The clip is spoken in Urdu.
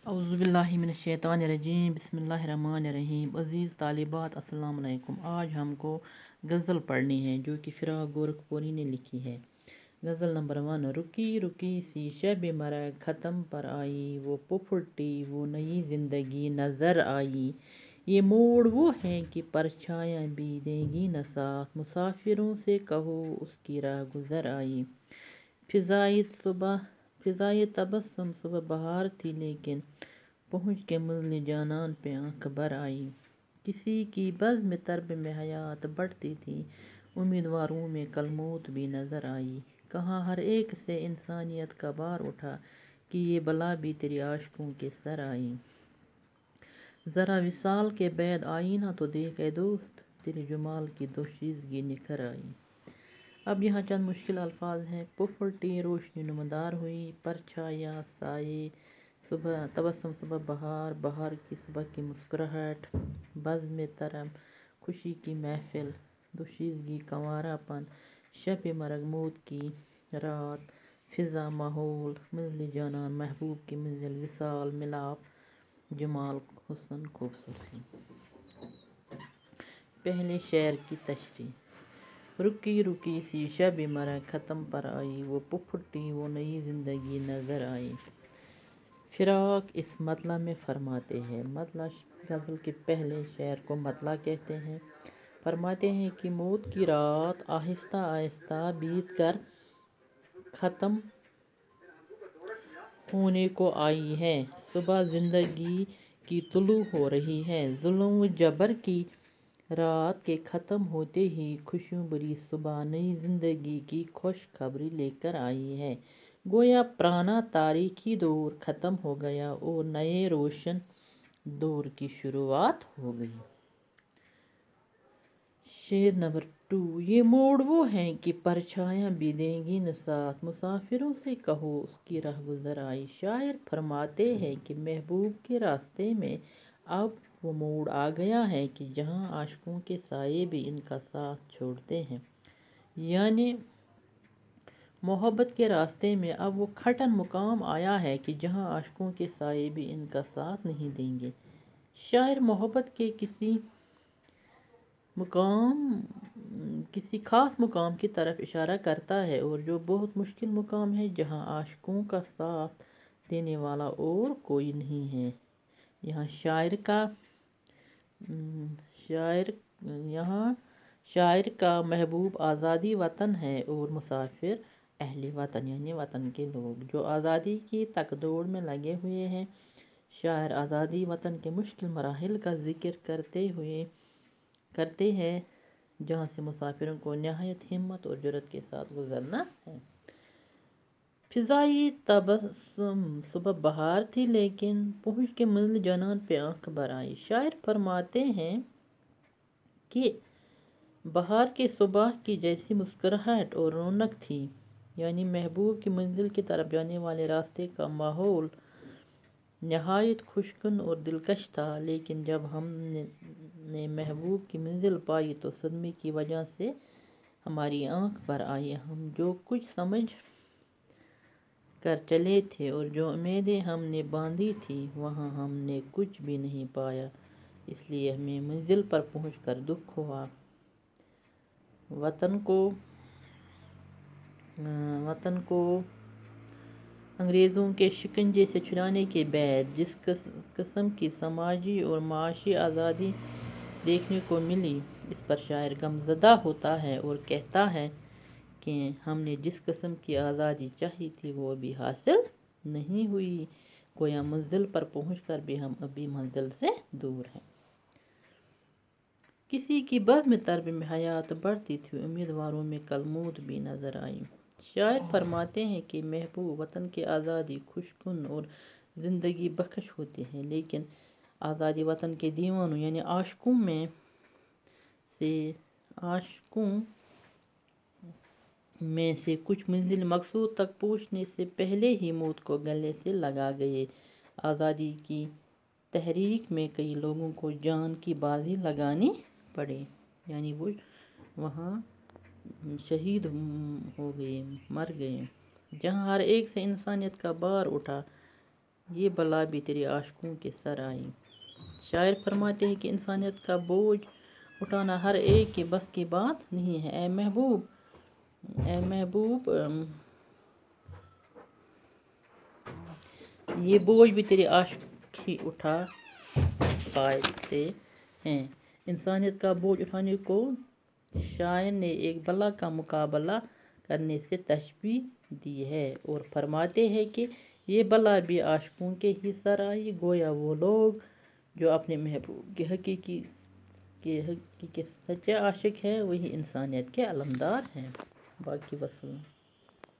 اعوذ باللہ من الشیطان الرجیم، بسم اللہ الرحمن الرحیم۔ عزیز طالبات السلام علیکم۔ آج ہم کو غزل پڑھنی ہے جو کہ فراق گورکھپوری نے لکھی ہے۔ غزل نمبر 1۔ رکی رکی سی شب مرگ ختم پر آئی، وہ پپھٹی وہ نئی زندگی نظر آئی۔ یہ موڑ وہ ہے کہ پرچھایاں بھی دیں گی نہ ساتھ، مسافروں سے کہو اس کی راہ گزر آئی۔ فضائے تبسم صبح بہار تھی، لیکن پہنچ کے مزل جانان پہ آنکھ بھر آئی۔ کسی کی بزم طرب میں حیات بڑھتی تھی، امیدواروں میں کل موت بھی نظر آئی۔ کہاں ہر ایک سے انسانیت کا بار اٹھا، کہ یہ بلا بھی تیری عاشقوں کے سر آئی۔ ذرا وصال کے بعد آئی نہ تو دیکھ اے دوست، تیرے جمال کی دوشیزگی نکھر آئی۔ اب یہاں چند مشکل الفاظ ہیں۔ پپھٹی روشنی نمودار ہوئی، پرچھایاں سائے، صبح تبسم صبح بہار، بہار کی صبح کی مسکراہٹ، بزم طرب خوشی کی محفل، دوشیزگی کنوارا پن، شب مرگ موت کی رات، فضا ماحول، منزل جانان محبوب کی منزل، وصال ملاپ، جمال حسن خوبصورتی۔ پہلے شعر کی تشریح۔ رکی رکی سی شب مرگ ختم پر آئی، وہ پپھٹی وہ نئی زندگی نظر آئی۔ فراق اس مطلع میں فرماتے ہیں، مطلع غزل کے پہلے شعر کو مطلع کہتے ہیں۔ فرماتے ہیں کہ موت کی رات آہستہ آہستہ بیت کر ختم ہونے کو آئی ہے، صبح زندگی کی طلوع ہو رہی ہے۔ ظلم و جبر کی رات کے ختم ہوتے ہی خوشیوں بھری صبح نئی زندگی کی خوش خبری لے کر آئی ہے۔ گویا پرانا تاریخی دور ختم ہو گیا اور نئے روشن دور کی شروعات ہو گئی۔ شعر نمبر 2۔ یہ موڑ وہ ہے کہ پرچھایاں بھی دیں گی نہ ساتھ، مسافروں سے کہو اس کی راہ گزر آئی۔ شاعر فرماتے ہیں کہ محبوب کے راستے میں اب وہ موڑ آ گیا ہے کہ جہاں عاشقوں کے سائے بھی ان کا ساتھ چھوڑتے ہیں، یعنی محبت کے راستے میں اب وہ کھٹن مقام آیا ہے کہ جہاں عاشقوں کے سائے بھی ان کا ساتھ نہیں دیں گے۔ شاعر محبت کے کسی خاص مقام کی طرف اشارہ کرتا ہے، اور جو بہت مشکل مقام ہے، جہاں عاشقوں کا ساتھ دینے والا اور کوئی نہیں ہے۔ یہاں شاعر کا محبوب آزادی وطن ہے اور مسافر اہل وطن یعنی وطن کے لوگ جو آزادی کی تک دوڑ میں لگے ہوئے ہیں۔ شاعر آزادی وطن کے مشکل مراحل کا ذکر کرتے ہیں، جہاں سے مسافروں کو نہایت ہمت اور جرأت کے ساتھ گزرنا ہے۔ فضائے تبسم صبح بہار تھی، لیکن پہنچ کے منزل جانان پہ آنکھ بھر آئی۔ شاعر فرماتے ہیں کہ بہار کے صبح کی جیسی مسکراہٹ اور رونق تھی، یعنی محبوب کی منزل کی طرف جانے والے راستے کا ماحول نہایت خوشگوار اور دلکش تھا، لیکن جب ہم نے محبوب کی منزل پائی تو صدمے کی وجہ سے ہماری آنکھ بھر آئی۔ ہم جو کچھ سمجھ کر چلے تھے اور جو امیدیں ہم نے باندھی تھیں، وہاں ہم نے کچھ بھی نہیں پایا، اس لیے ہمیں منزل پر پہنچ کر دکھ ہوا۔ وطن کو انگریزوں کے شکنجے سے چھڑانے کے بعد جس قسم کی سماجی اور معاشی آزادی دیکھنے کو ملی، اس پر شاعر غمزدہ ہوتا ہے اور کہتا ہے کہ ہم نے جس قسم کی آزادی چاہی تھی وہ ابھی حاصل نہیں ہوئی، گویا منزل پر پہنچ کر بھی ہم ابھی منزل سے دور ہیں۔ کسی کی بزم طرب میں حیات بڑھتی تھی، امیدواروں میں کل موت بھی نظر آئی۔ شاعر فرماتے ہیں کہ محبوب وطن کی آزادی خوشگوار اور زندگی بخش ہوتی ہے، لیکن آزادی وطن کے دیوانوں یعنی عاشقوں میں سے کچھ منزل مقصود تک پہنچنے سے پہلے ہی موت کو گلے سے لگا گئے۔ آزادی کی تحریک میں کئی لوگوں کو جان کی بازی لگانی پڑی، یعنی وہ وہاں شہید ہو گئے، مر گئے۔ جہاں ہر ایک سے انسانیت کا بار اٹھا، یہ بلا بھی تیرے عاشقوں کے سر آئی۔ شاعر فرماتے ہیں کہ انسانیت کا بوجھ اٹھانا ہر ایک کے بس کی بات نہیں ہے۔ اے محبوب یہ بوجھ بھی تیرے عاشق ہی اٹھا پاتے ہیں۔ انسانیت کا بوجھ اٹھانے کو شاعر نے ایک بلا کا مقابلہ کرنے سے تشبیہ دی ہے اور فرماتے ہیں کہ یہ بلا بھی عاشقوں کے ہی سر آئی۔ گویا وہ لوگ جو اپنے محبوب کے حقیقی سچے عاشق ہیں وہی انسانیت کے علمدار ہیں۔ باقی وسلم۔